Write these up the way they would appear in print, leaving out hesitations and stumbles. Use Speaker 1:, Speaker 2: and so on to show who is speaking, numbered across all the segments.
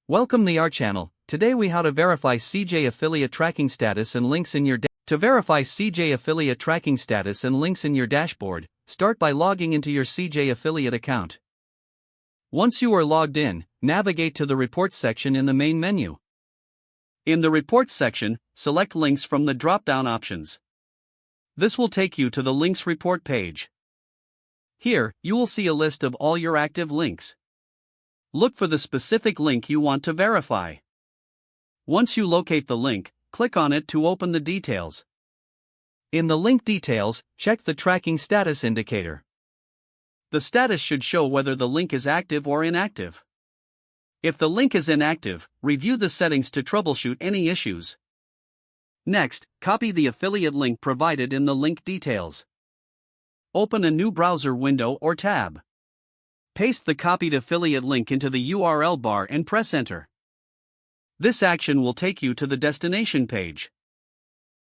Speaker 1: Welcome to our channel. Today we how to verify CJ affiliate tracking status and links in your To verify CJ affiliate tracking status and links in your dashboard, start by logging into your CJ affiliate account. Once you are logged in, navigate to the Reports section in the main menu. In the Reports section, select Links from the drop-down options. This will take you to the Links Report page. Here, you will see a list of all your active links. Look for the specific link you want to verify. Once you locate the link, click on it to open the details. In the link details, check the tracking status indicator. The status should show whether the link is active or inactive. If the link is inactive, review the settings to troubleshoot any issues. Next, copy the affiliate link provided in the link details. Open a new browser window or tab. Paste the copied affiliate link into the URL bar and press Enter. This action will take you to the destination page.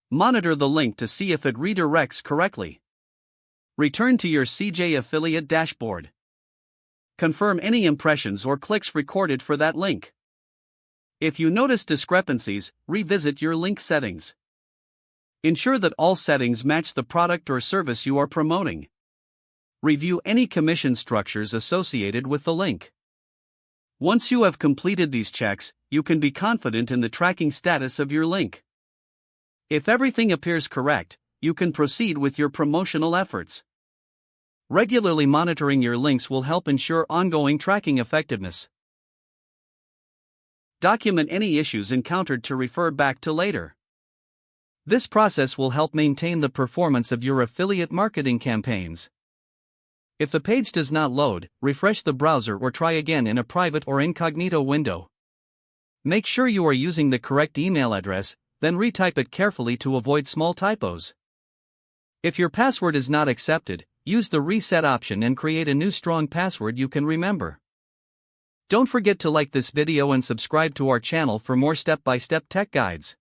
Speaker 1: Monitor the link to see if it redirects correctly. Return to your CJ affiliate dashboard. Confirm any impressions or clicks recorded for that link. If you notice discrepancies, revisit your link settings. Ensure that all settings match the product or service you are promoting. Review any commission structures associated with the link. Once you have completed these checks, you can be confident in the tracking status of your link. If everything appears correct, you can proceed with your promotional efforts. Regularly monitoring your links will help ensure ongoing tracking effectiveness. Document any issues encountered to refer back to later. This process will help maintain the performance of your affiliate marketing campaigns. If the page does not load, refresh the browser or try again in a private or incognito window. Make sure you are using the correct email address, then retype it carefully to avoid small typos. If your password is not accepted, use the reset option and create a new strong password you can remember. Don't forget to like this video and subscribe to our channel for more step-by-step tech guides.